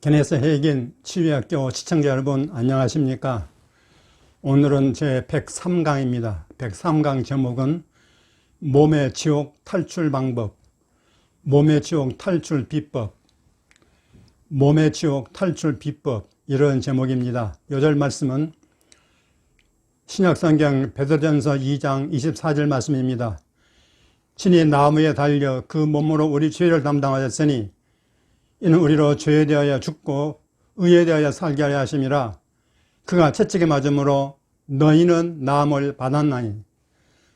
견해서 해긴 치유학교 시청자 여러분 안녕하십니까? 오늘은 제 103강입니다. 103강 제목은 몸의 지옥 탈출 방법, 몸의 지옥 탈출 비법, 몸의 지옥 탈출 비법 이런 제목입니다. 요절 말씀은 신약성경 베드로전서 2장 24절 말씀입니다. 친히 나무에 달려 그 몸으로 우리 죄를 담당하셨으니 이는 우리로 죄에 대하여 죽고 의에 대하여 살게 하려 하심이라. 그가 채찍에 맞음으로 너희는 나음을 받았나니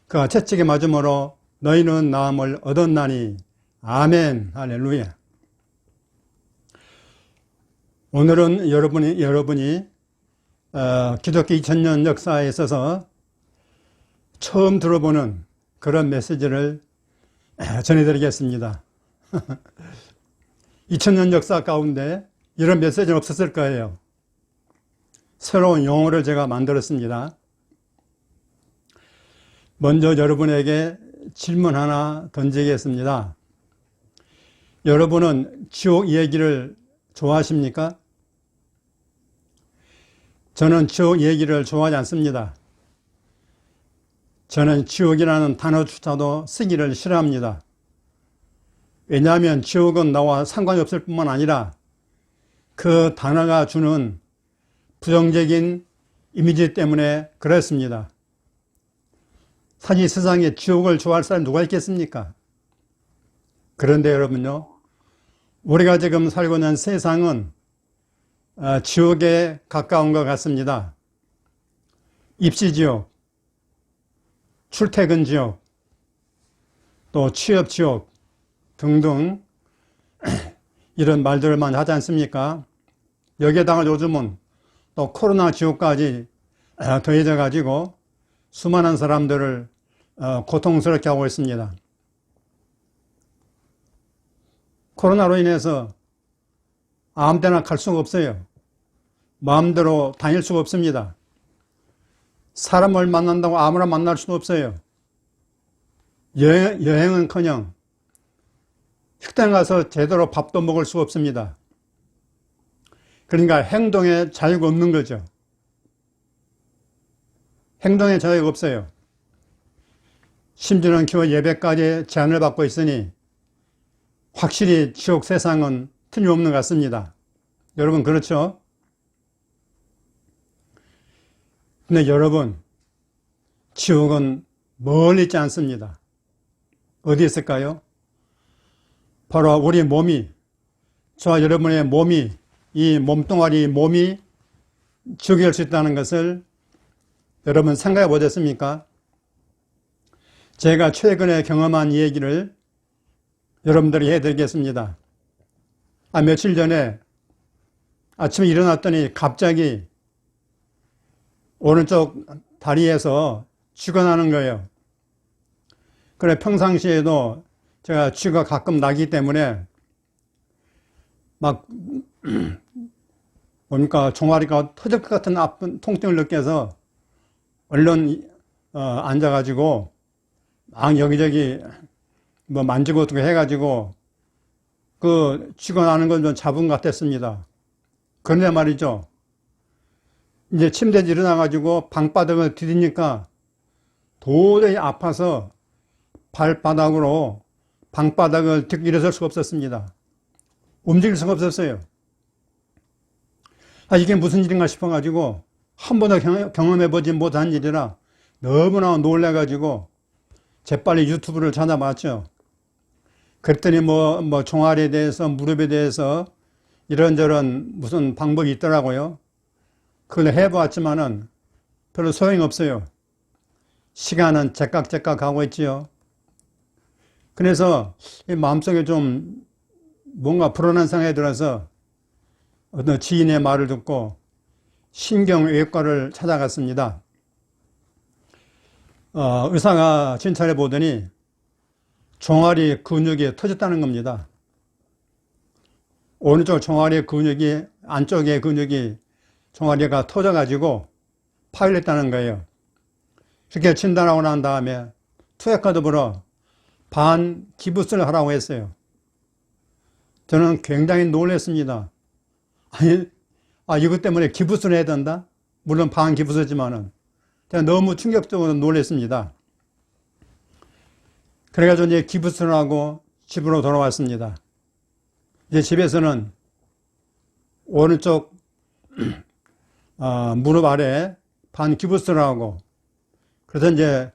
그가 채찍에 맞음으로 너희는 나음을 얻었나니. 아멘. 할렐루야. 오늘은 여러분이 기독교 2000년 역사에 있어서 처음 들어보는 그런 메시지를 전해드리겠습니다. 2000년 역사 가운데 이런 메시지는 없었을 거예요. 새로운 용어를 제가 만들었습니다. 먼저 여러분에게 질문 하나 던지겠습니다. 여러분은 지옥 얘기를 좋아하십니까? 저는 지옥 얘기를 좋아하지 않습니다. 저는 지옥이라는 단어조차도 쓰기를 싫어합니다. 왜냐하면 지옥은 나와 상관이 없을 뿐만 아니라 그 단어가 주는 부정적인 이미지 때문에 그렇습니다. 사실 세상에 지옥을 좋아할 사람이 누가 있겠습니까? 그런데 여러분요, 우리가 지금 살고 있는 세상은 지옥에 가까운 것 같습니다. 입시지옥, 출퇴근지옥, 또 취업지옥 등등 이런 말들을 많이 하지 않습니까? 여기에다가 요즘은 또 코로나 지옥까지 더해져 가지고 수많은 사람들을 고통스럽게 하고 있습니다. 코로나로 인해서 아무 데나 갈 수가 없어요. 마음대로 다닐 수가 없습니다. 사람을 만난다고 아무나 만날 수도 없어요. 여행은커녕 식당 가서 제대로 밥도 먹을 수가 없습니다. 그러니까 행동에 자유가 없는 거죠. 행동에 자유가 없어요. 심지어는 교회 예배까지 제한을 받고 있으니 확실히 지옥 세상은 틀림없는 것 같습니다. 여러분 그렇죠? 근데 여러분, 지옥은 멀리 있지 않습니다. 어디 있을까요? 바로 우리 몸이, 저와 여러분의 몸이, 이 몸뚱아리 몸이 지옥이 될 수 있다는 것을 여러분 생각해 보셨습니까? 제가 최근에 경험한 얘기를 여러분들이 해드리겠습니다. 며칠 전에 아침에 일어났더니 갑자기 오른쪽 다리에서 쥐가 나는 거예요. 그래 평상시에도 제가 쥐가 가끔 나기 때문에 막 뭡니까 종아리가 터질 것 같은 아픈 통증을 느껴서 얼른 앉아가지고 막 여기저기 뭐 만지고 어떻게 해가지고 그 쥐가 나는 건 좀 잡은 것 같았습니다. 그런데 말이죠. 이제 침대에서 일어나가지고 방바닥을 디디니까 도저히 아파서 발바닥으로 방바닥을 딛고 일어설 수가 없었습니다. 움직일 수가 없었어요. 이게 무슨 일인가 싶어가지고 한 번도 경험해보지 못한 일이라 너무나 놀래가지고 재빨리 유튜브를 찾아봤죠. 그랬더니 뭐 종아리에 대해서 무릎에 대해서 이런저런 무슨 방법이 있더라고요. 그걸 해보았지만은 별로 소용이 없어요. 시간은 제깍제깍 가고 있지요. 그래서 마음속에 좀 뭔가 불안한 생각이 들어서 어떤 지인의 말을 듣고 신경외과를 찾아갔습니다. 의사가 진찰해 보더니 종아리 근육이 터졌다는 겁니다. 오른쪽 종아리 근육이, 안쪽의 근육이 종아리가 터져가지고 파열했다는 거예요. 그렇게 진단하고 난 다음에 투약카드부로 반기부스를 하라고 했어요. 저는 굉장히 놀랐습니다. 아니, 이것 때문에 기부스를 해야 된다? 물론 반기부스지만은. 제가 너무 충격적으로 놀랐습니다. 그래가지고 이제 기부스를 하고 집으로 돌아왔습니다. 이제 집에서는 오른쪽 무릎 아래 반기부스를 하고, 그래서 이제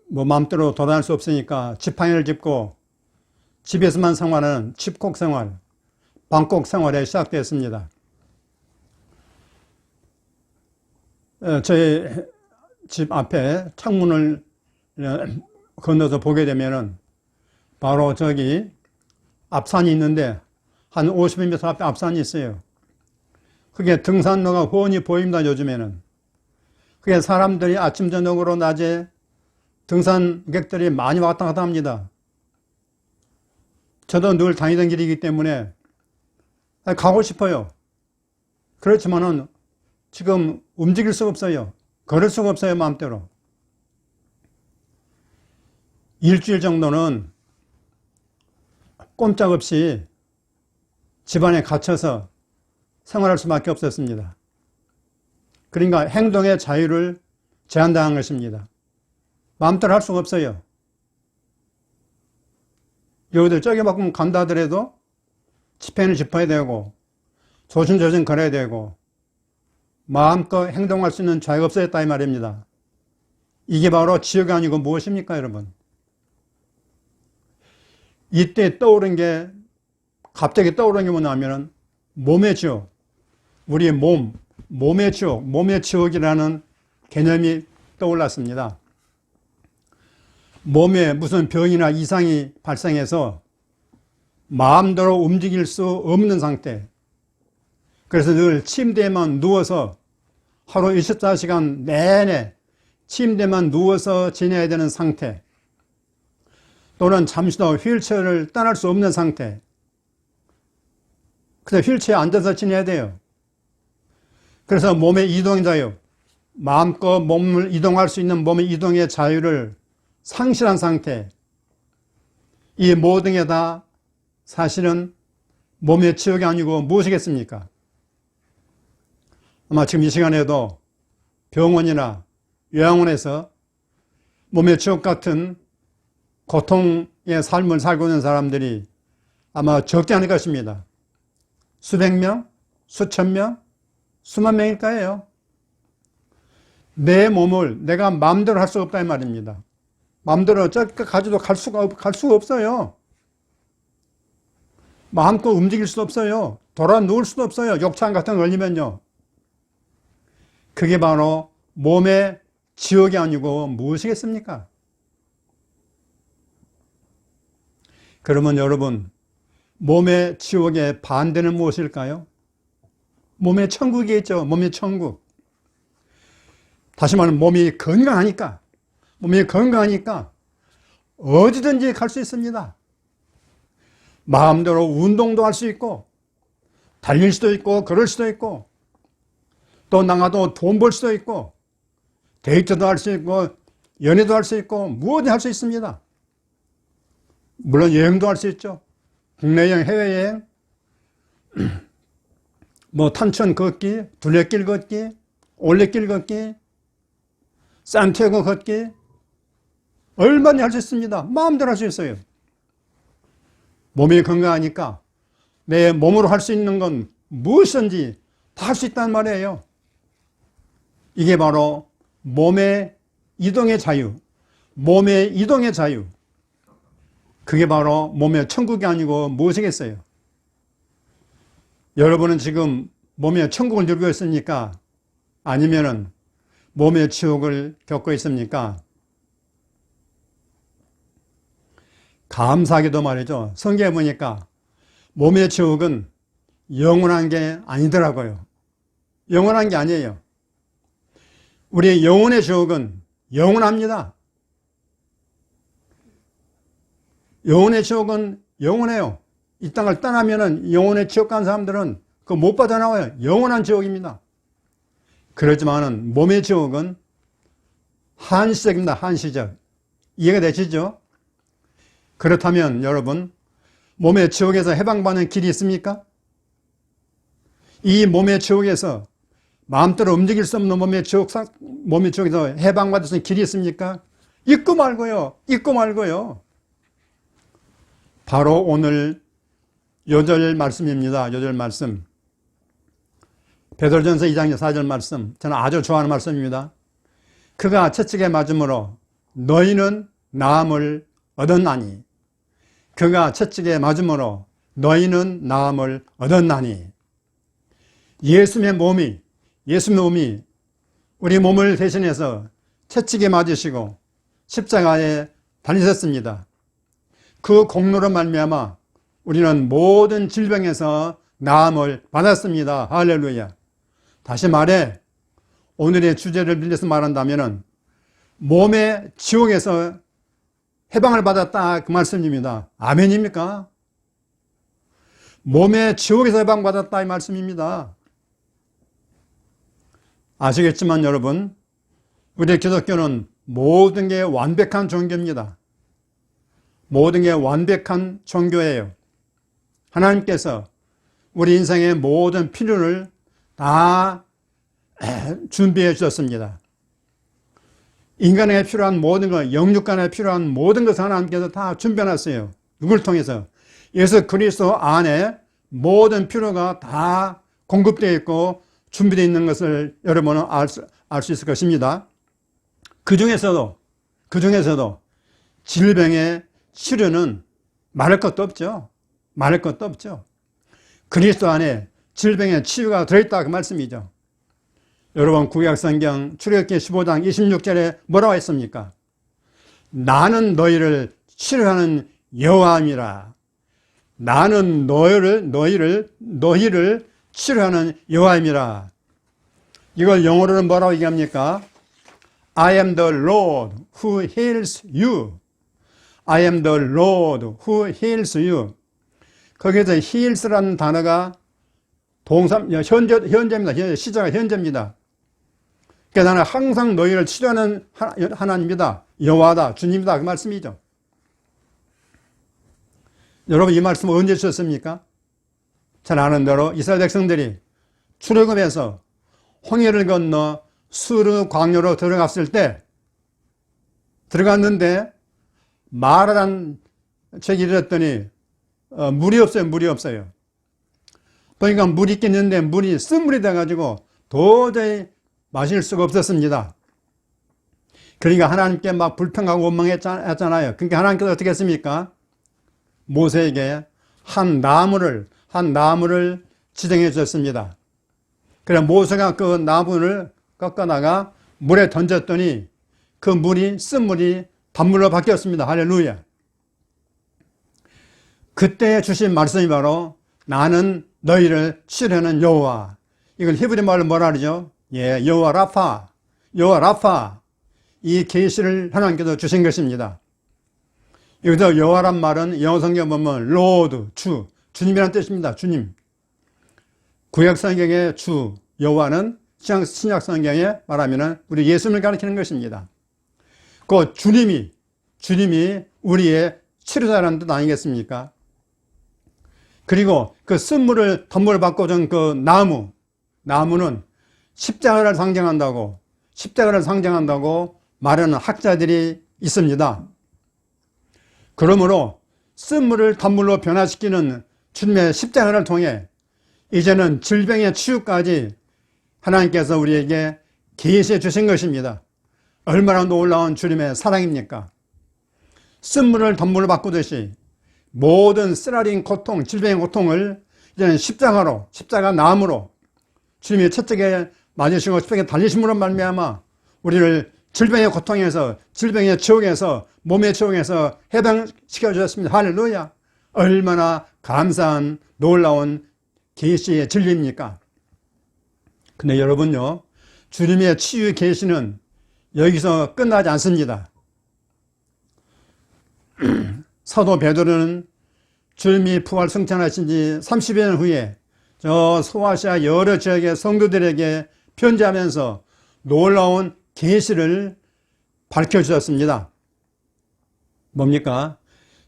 뭐 마음대로 돌아다닐 수 없으니까 지팡이를 짚고 집에서만 생활하는 집콕 생활, 방콕 생활이 시작됐습니다. 저희 집 앞에 창문을 건너서 보게 되면은 바로 저기 앞산이 있는데 한 50m 앞에 앞산이 있어요. 그게 등산로가 훤히 보입니다, 요즘에는. 그게 사람들이 아침, 저녁으로 낮에 등산객들이 많이 왔다 갔다 합니다. 저도 늘 다니던 길이기 때문에 가고 싶어요. 그렇지만은 지금 움직일 수가 없어요. 걸을 수가 없어요, 마음대로. 일주일 정도는 꼼짝없이 집안에 갇혀서 생활할 수밖에 없었습니다. 그러니까 행동의 자유를 제한당한 것입니다. 마음대로 할 수가 없어요. 여기들 저기만큼 간다 하더라도 지폐는 짚어야 되고 조심조심 걸어야 되고 마음껏 행동할 수 있는 자유가 없어졌다 이 말입니다. 이게 바로 지옥이 아니고 무엇입니까, 여러분? 이때 갑자기 떠오른 게 뭐냐면 몸의 지옥, 우리의 몸의 지옥, 몸의 지옥이라는 개념이 떠올랐습니다. 몸에 무슨 병이나 이상이 발생해서 마음대로 움직일 수 없는 상태. 그래서 늘 침대에만 누워서 하루 24시간 내내 침대만 누워서 지내야 되는 상태. 또는 잠시도 휠체어를 떠날 수 없는 상태. 그래서 휠체어에 앉아서 지내야 돼요. 그래서 몸의 이동의 자유, 마음껏 몸을 이동할 수 있는 몸의 이동의 자유를 상실한 상태. 이 모든 게 다 사실은 몸의 지옥이 아니고 무엇이겠습니까? 아마 지금 이 시간에도 병원이나 요양원에서 몸의 지옥 같은 고통의 삶을 살고 있는 사람들이 아마 적지 않을 것입니다. 수백 명, 수천 명, 수만 명일 거예요. 내 몸을 내가 마음대로 할 수가 없다 이 말입니다. 마음대로 저기까지 가지도 갈 수가 없어요. 마음껏 움직일 수도 없어요. 돌아 누울 수도 없어요. 욕창 같은 거 걸리면요. 그게 바로 몸의 지옥이 아니고 무엇이겠습니까? 그러면 여러분, 몸의 지옥의 반대는 무엇일까요? 몸의 천국이 있죠. 몸의 천국. 다시 말하면 몸이 건강하니까 어디든지 갈 수 있습니다. 마음대로 운동도 할 수 있고 달릴 수도 있고 걸을 수도 있고 또 나가도 돈 벌 수도 있고 데이트도 할 수 있고 연애도 할 수 있고 무엇이든 할 수 있습니다. 물론 여행도 할 수 있죠. 국내 여행, 해외여행, 뭐 탄천 걷기, 둘레길 걷기, 올레길 걷기, 산티아고 걷기 얼마나 할 수 있습니다. 마음대로 할 수 있어요. 몸이 건강하니까 내 몸으로 할 수 있는 건 무엇이든지 다 할 수 있다는 말이에요. 이게 바로 몸의 이동의 자유, 몸의 이동의 자유. 그게 바로 몸의 천국이 아니고 무엇이겠어요? 여러분은 지금 몸의 천국을 누리고 있습니까? 아니면은 몸의 지옥을 겪고 있습니까? 감사하게도 말이죠. 성경에 보니까 몸의 지옥은 영원한 게 아니더라고요. 영원한 게 아니에요. 우리의 영혼의 지옥은 영원합니다. 영혼의 지옥은 영원해요. 이 땅을 떠나면은 영혼의 지옥 간 사람들은 그거 못 빠져나와요. 영원한 지옥입니다. 그렇지만은 몸의 지옥은 한시적입니다. 한시적. 이해가 되시죠? 그렇다면 여러분, 몸의 지옥에서 해방받는 길이 있습니까? 이 몸의 지옥에서 마음대로 움직일 수 없는 몸의 지옥에서 해방받을 수 있는 길이 있습니까? 있고 말고요. 있고 말고요. 바로 오늘 요절 말씀입니다. 요절 말씀. 베드로전서 2장 4절 말씀. 저는 아주 좋아하는 말씀입니다. 그가 채찍에 맞음으로 너희는 나음을 얻었나니. 그가 채찍에 맞음으로 너희는 나음을 얻었나니. 예수님의 몸이 우리 몸을 대신해서 채찍에 맞으시고 십자가에 달리셨습니다. 그 공로로 말미암아 우리는 모든 질병에서 나음을 받았습니다. 할렐루야. 다시 말해 오늘의 주제를 빌려서 말한다면 몸의 지옥에서 해방을 받았다 그 말씀입니다. 아멘입니까? 몸의 지옥에서 해방받았다 이 말씀입니다. 아시겠지만 여러분, 우리 기독교는 모든 게 완벽한 종교입니다. 모든 게 완벽한 종교예요. 하나님께서 우리 인생의 모든 필요를 다 준비해 주셨습니다. 인간에게 필요한 모든 것, 영육간에 필요한 모든 것을 하나님께서 다 준비해놨어요. 누굴 통해서? 예수 그리스도 안에 모든 필요가 다 공급되어 있고 준비되어 있는 것을 여러분은 알 수 있을 것입니다. 그 중에서도 질병의 치료는 말할 것도 없죠. 말할 것도 없죠. 그리스도 안에 질병의 치유가 들어있다 그 말씀이죠. 여러분 구약성경 출애굽기 15장 26절에 뭐라고 했습니까? 나는 너희를 치료하는 여호와임이라. 나는 너희를 치료하는 여호와임이라. 이걸 영어로는 뭐라고 얘기합니까? I am the Lord who heals you. I am the Lord who heals you. 거기에서 heals라는 단어가 현재입니다. 시제가 현재입니다. 그러니까 나는 항상 너희를 치료하는 하나님이다. 여호와다. 주님이다. 그 말씀이죠. 여러분 이 말씀 언제 주셨습니까? 잘 아는 대로 이스라엘 백성들이 출애굽에서 홍해를 건너 수르 광야로 들어갔을 때 들어갔는데 마라란 책이 이랬더니 물이 없어요. 그러니까 물이 있긴 있는데 물이 쓴물이 돼가지고 도저히 마실 수가 없었습니다. 그러니까 하나님께 막 불평하고 원망했잖아요. 그러니까 하나님께서 어떻게 했습니까? 모세에게 한 나무를 지정해 주셨습니다. 그래 모세가 그 나무를 꺾어다가 물에 던졌더니 그 물이 쓴물이 단물로 바뀌었습니다. 할렐루야. 그때 주신 말씀이 바로 나는 너희를 치료하는 여호와. 이걸 히브리 말로 뭐라 그러죠? 여호와 라파. 이 계시를 하나님께서 주신 것입니다. 여기서 여호와란 말은 영어 성경 보면 로드, 주님이라는 뜻입니다. 주님. 구약 성경의 주, 여호와는 신약 성경에 말하면 우리 예수님을 가리키는 것입니다. 그 주님이 우리의 치료자라는 뜻 아니겠습니까? 그리고 그 쓴물을 덤물을 바꿔준 그 나무는 십자가를 상징한다고 말하는 학자들이 있습니다. 그러므로 쓴물을 단물로 변화시키는 주님의 십자가를 통해 이제는 질병의 치유까지 하나님께서 우리에게 계시해 주신 것입니다. 얼마나 놀라운 주님의 사랑입니까? 쓴물을 단물로 바꾸듯이 모든 쓰라린 고통, 질병의 고통을 이제는 십자가 나무로 주님이 채찍에 맞으시고 십자가에 달리심으로 말미암아 우리를 질병의 고통에서, 질병의 지옥에서, 몸의 지옥에서 해방시켜 주셨습니다. 할렐루야. 얼마나 감사한 놀라운 계시의 진리입니까? 근데 여러분요, 주님의 치유 계시는 여기서 끝나지 않습니다. 사도 베드로는 주님이 부활 승천하신 지 30여 년 후에 저 소아시아 여러 지역의 성도들에게 편지하면서 놀라운 계시를 밝혀주셨습니다. 뭡니까?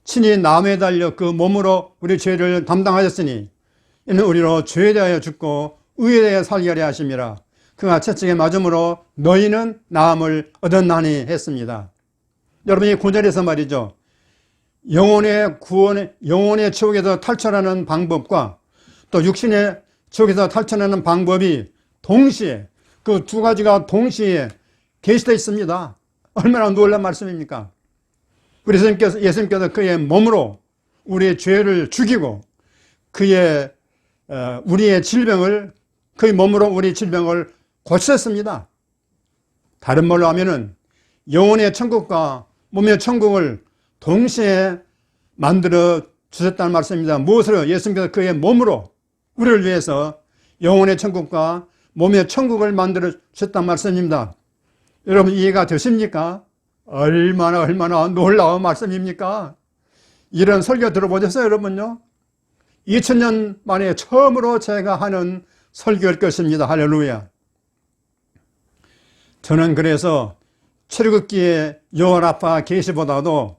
친히 나무에 달려 그 몸으로 우리 죄를 담당하셨으니 이는 우리로 죄에 대하여 죽고 의에 살게 하려 하심이라. 그가 채찍에 맞음으로 너희는 나음을 얻었나니 했습니다. 여러분, 이 구절에서 말이죠, 영혼의 구원, 영혼의 지옥에서 탈출하는 방법과 또 육신의 지옥에서 탈출하는 방법이 동시에, 그 두 가지가 동시에 계시되어 있습니다. 얼마나 놀라운 말씀입니까? 우리 예수님께서 그의 몸으로 우리의 죄를 죽이고 우리의 질병을, 그의 몸으로 우리 질병을 고쳤습니다. 다른 말로 하면은 영혼의 천국과 몸의 천국을 동시에 만들어 주셨다는 말씀입니다. 무엇으로? 예수님께서 그의 몸으로 우리를 위해서 영혼의 천국과 몸의 천국을 만들어 주셨다는 말씀입니다. 여러분, 이해가 되십니까? 얼마나 놀라운 말씀입니까? 이런 설교 들어보셨어요, 여러분요? 2000년 만에 처음으로 제가 하는 설교일 것입니다. 할렐루야. 저는 그래서 출애굽기의 여호와라파 계시보다도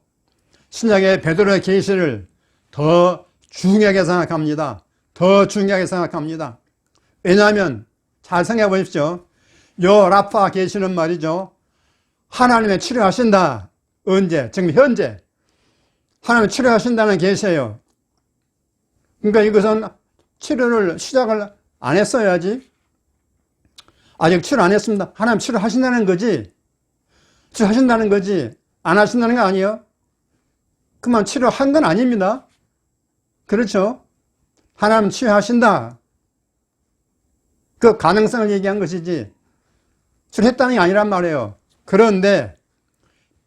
신약의 베드로의 계시를 더 중요하게 생각합니다. 더 중요하게 생각합니다. 왜냐하면 잘 생각해 보십시오. 여호와라파 계시는 말이죠, 하나님의 치료하신다. 언제? 지금 현재 하나님의 치료하신다는 계시예요. 그러니까 이것은 치료를 시작을 안 했어야지. 아직 치료 안 했습니다. 하나님 치료하신다는 거지. 치료하신다는 거지. 안 하신다는 거 아니에요. 그만 치료한 건 아닙니다. 그렇죠? 하나님 치료하신다. 그 가능성을 얘기한 것이지 치료했다는 게 아니란 말이에요. 그런데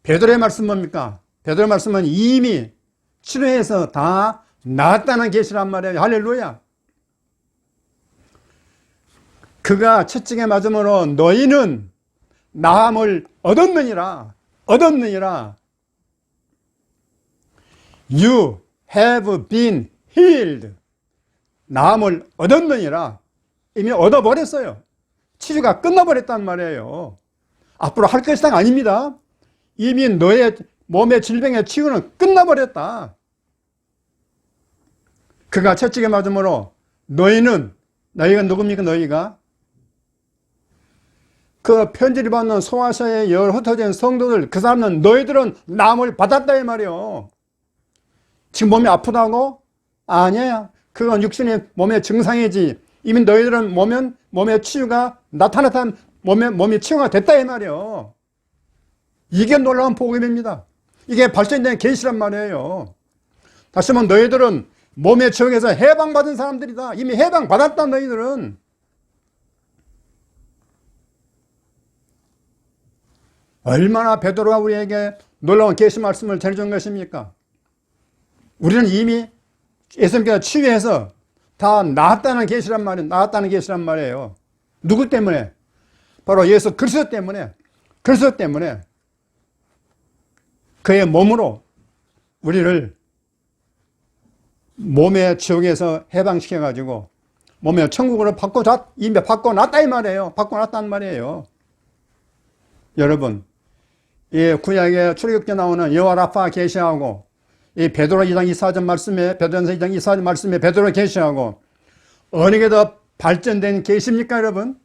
베드로의 말씀 뭡니까? 베드로의 말씀은 이미 치료해서 다 나았다는 계시란 말이에요. 할렐루야. 그가 채찍에 맞음으로 너희는 나음을 얻었느니라. You have been healed. 나음을 얻었느니라. 이미 얻어버렸어요. 치료가 끝나버렸단 말이에요. 앞으로 할 것이다 아닙니다. 이미 너의 몸의 질병의 치유는 끝나버렸다. 그가 채찍에 맞음으로 너희가 누굽니까? 너희가 그 편지를 받는 소아시아의 흩어진 성도들, 그 사람은 너희들은 나음을 받았다 이 말이요. 지금 몸이 아프다고? 아니야. 그건 육신의 몸의 증상이지. 이미 너희들은 몸의 치유가 나타났다, 몸이 치유가 됐다 이 말이요. 이게 놀라운 복음입니다. 이게 발전된 계시란 말이에요. 다시 한번 너희들은 몸의 지옥에서 해방받은 사람들이다. 이미 해방받았다 너희들은. 얼마나 베드로가 우리에게 놀라운 계시 말씀을 전해준 것입니까? 우리는 이미 예수님께서 치유해서 다 나았다는 계시란 말이에요. 누구 때문에? 바로 예수 그리스도 때문에. 그의 몸으로 우리를 몸의 지옥에서 해방시켜가지고 몸의 천국으로 이미 바꿔놨다 이 말이에요. 바꿔놨다는 말이에요. 여러분, 이 구약의 출애굽기에 나오는 여호와 라파 계시하고 이 베드로 2장 24절 말씀에, 베드로전서 2장 24절 말씀에 베드로 계시하고 어느 게 더 발전된 계시입니까, 여러분?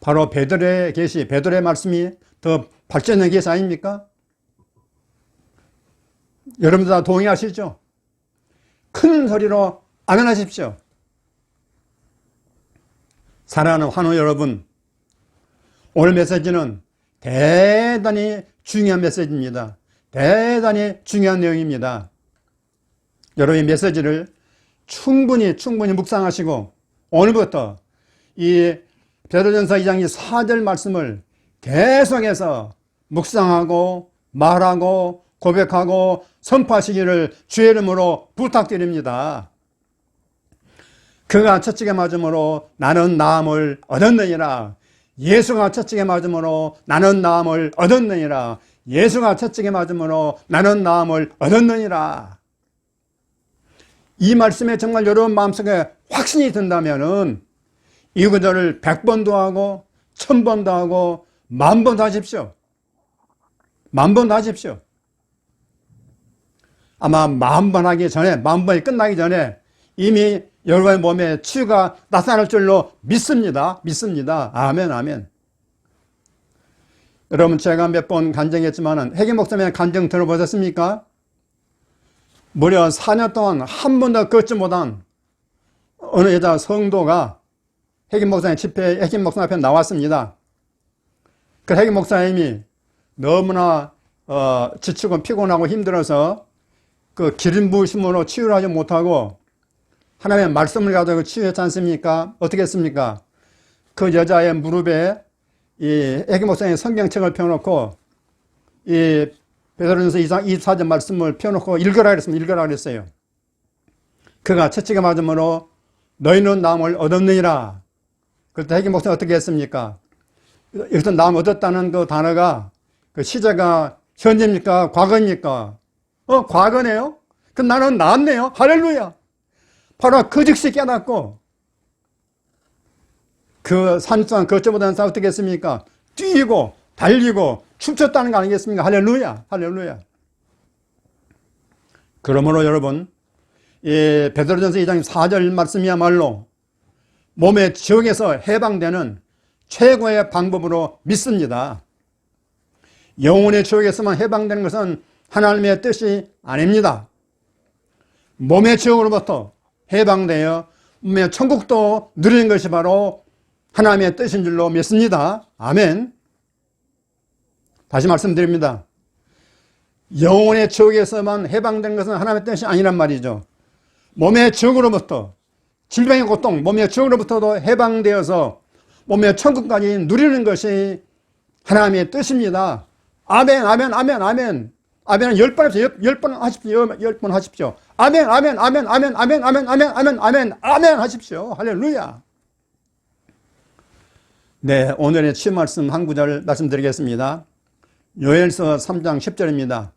바로 베드로의 계시, 베드로의 말씀이 더 발전된 계시 아닙니까? 여러분들 다 동의하시죠? 큰 소리로 아멘하십시오. 사랑하는 환우 여러분, 오늘 메시지는 대단히 중요한 메시지입니다. 대단히 중요한 내용입니다. 여러분의 메시지를 충분히 묵상하시고 오늘부터 이 베드로전서 2장 4절 말씀을 계속해서 묵상하고 말하고 고백하고 선포하시기를 주의 이름으로 부탁드립니다. 그가 채찍에 맞음으로 나는 나음을 얻었느니라. 예수가 채찍에 맞음으로 나는 나음을 얻었느니라. 예수가 채찍에 맞음으로 나는 나음을 얻었느니라. 이 말씀에 정말 여러분 마음속에 확신이 든다면은 이 구절을 100번도 하고 1000번도 하고 10,000번도 하십시오. 10,000번도 하십시오. 아마 10,000번 하기 전에, 10,000번이 끝나기 전에 이미 여러분의 몸에 치유가 나타날 줄로 믿습니다. 믿습니다. 아멘, 아멘. 여러분, 제가 몇 번 간증했지만은, 회개 목사님 간증 들어보셨습니까? 무려 4년 동안 한 번도 걷지 못한 어느 여자 성도가 회개 목사님 집회에 회개 목사님 앞에 나왔습니다. 그 회개 목사님이 너무나 지치고 피곤하고 힘들어서 그 기름 부으심으로 치유를 하지 못하고 하나님의 말씀을 가지고 치유했지 않습니까? 어떻게 했습니까? 그 여자의 무릎에 이 회개 목사님의 성경책을 펴놓고 이 베드로전서 2장 24절 말씀을 펴놓고 읽으라 그랬습니다. 읽으라 그랬어요. 그가 채찍에 맞음으로 너희는 나음을 얻었느니라. 그때 회개 목사님 어떻게 했습니까? 여기서 나음 얻었다는 그 단어가 그 시제가 현재입니까? 과거입니까? 과거네요? 그 나는 나았네요. 할렐루야. 바로 그 즉시 깨닫고 그 산수한 거쳐보다는 사 어떻게 했습니까? 뛰고 달리고 춤췄다는 거 아니겠습니까? 할렐루야. 할렐루야. 그러므로 여러분, 이 베드로전서 2장 4절 말씀이야말로 몸의 지옥에서 해방되는 최고의 방법으로 믿습니다. 영혼의 지옥에서만 해방되는 것은 하나님의 뜻이 아닙니다. 몸의 지옥으로부터 해방되어 몸의 천국도 누리는 것이 바로 하나님의 뜻인 줄로 믿습니다. 아멘. 다시 말씀드립니다. 영혼의 지옥에서만 해방되는 것은 하나님의 뜻이 아니란 말이죠. 몸의 지옥으로부터, 질병의 고통, 몸의 지옥으로부터도 해방되어서 몸의 천국까지 누리는 것이 하나님의 뜻입니다. 아멘, 아멘, 아멘, 아멘. 아멘은 10번 하십시오. 10번 하십시오. 10번 하십시오. 아멘, 아멘, 아멘, 아멘, 아멘, 아멘, 아멘, 아멘, 아멘, 아멘 하십시오. 할렐루야. 네, 오늘의 치유 말씀 한 구절 말씀드리겠습니다. 요엘서 3장 10절입니다.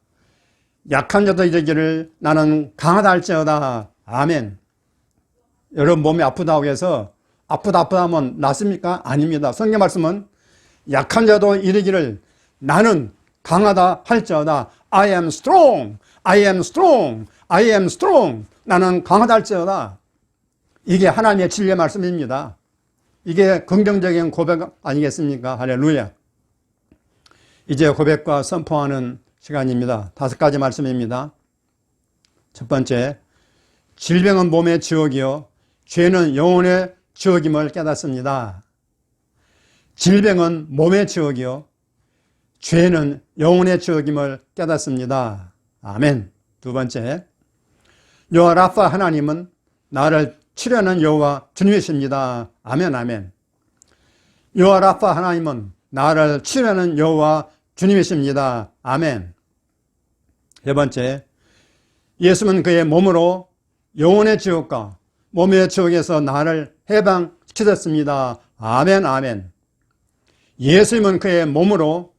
약한 자도 이르기를 나는 강하다 할지어다. 아멘. 여러분 몸이 아프다고 해서 아프다 하면 낫습니까? 아닙니다. 성경 말씀은 약한 자도 이르기를 나는 강하다 할지어다. I am strong. I am strong. I am strong. 나는 강하다 할지어다. 이게 하나님의 진리의 말씀입니다. 이게 긍정적인 고백 아니겠습니까? 할렐루야. 이제 고백과 선포하는 시간입니다. 5가지 말씀입니다. 첫 번째, 질병은 몸의 지옥이요 죄는 영혼의 지옥임을 깨닫습니다. 질병은 몸의 지옥이요 죄는 영혼의 지옥임을 깨닫습니다. 아멘. 두 번째, 여호와 라파 하나님은 나를 치료하는 여호와 주님이십니다. 아멘, 아멘. 여호와 라파 하나님은 나를 치료하는 여호와 주님이십니다. 아멘. 세 번째, 예수는 그의 몸으로 영혼의 지옥과 몸의 지옥에서 나를 해방시켰습니다. 아멘, 아멘. 예수님은 그의 몸으로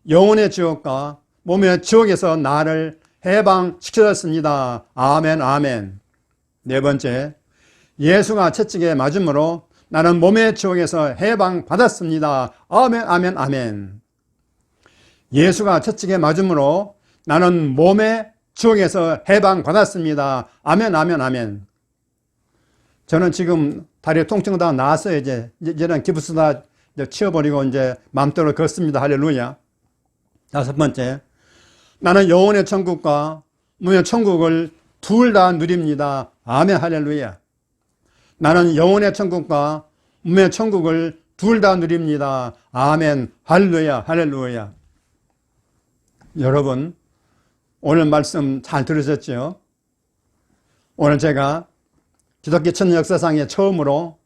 영혼의 지옥과 몸의 지옥에서 나를 해방시켰습니다. 아멘, 아멘. 네 번째, 예수가 채찍에 맞음으로 나는 몸의 지옥에서 해방받았습니다. 아멘, 아멘, 아멘. 예수가 채찍에 맞음으로 나는 몸의 지옥에서 해방받았습니다. 아멘, 아멘, 아멘. 저는 지금 다리 통증 다 나았어요. 이제는 기부스 다 치워버리고 이제 마음대로 걷습니다. 할렐루야. 다섯 번째, 나는 영혼의 천국과 몸의 천국을 둘 다 누립니다. 아멘, 할렐루야. 나는 영혼의 천국과 몸의 천국을 둘 다 누립니다. 아멘, 할렐루야, 할렐루야. 여러분, 오늘 말씀 잘 들으셨죠? 오늘 제가 기독교 천 역사상에 처음으로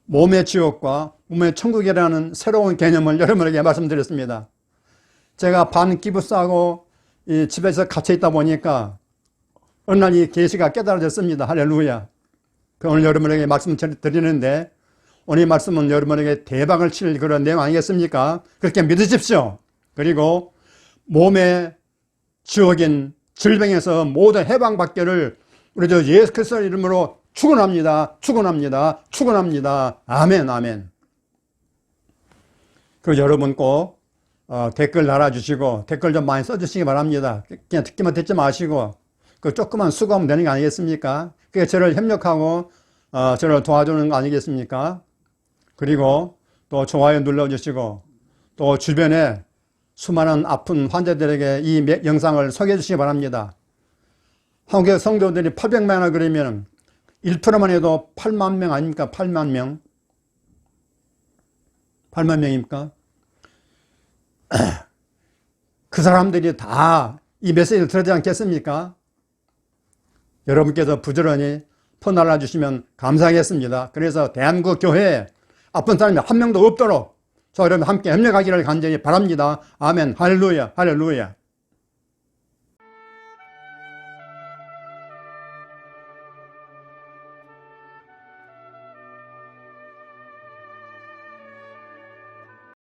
몸의 지옥과 몸의 천국이라는 새로운 개념을 여러분에게 말씀드렸습니다. 제가 반 기부스하고 이 집에서 갇혀 있다 보니까 어느 날 이 계시가 깨달아졌습니다. 할렐루야. 오늘 여러분에게 말씀 드리는데 오늘 이 말씀은 여러분에게 대박을 칠 그런 내용 아니겠습니까? 그렇게 믿으십시오. 그리고 몸의 지옥인 질병에서 모두 해방받기를 우리 저 예수 그리스도의 이름으로 축원합니다. 축원합니다. 축원합니다. 아멘, 아멘. 그 여러분 꼭 댓글 달아주시고 댓글 좀 많이 써주시기 바랍니다. 그냥 듣기만 듣지 마시고 그 조그만 수고하면 되는 거 아니겠습니까? 그게 저를 협력하고 저를 도와주는 거 아니겠습니까? 그리고 또 좋아요 눌러주시고 또 주변에 수많은 아픈 환자들에게 이 영상을 소개해 주시기 바랍니다. 한국의 성도들이 800만이나 그러면 1%만 해도 8만 명 아닙니까? 8만 명. 8만 명입니까? 그 사람들이 다 이 메시지를 들었지 않겠습니까? 여러분께서 부지런히 폰 날라주시면 감사하겠습니다. 그래서 대한민국 교회에 아픈 사람이 한 명도 없도록 저 여러분 함께 협력하기를 간절히 바랍니다. 아멘. 할렐루야. 할렐루야.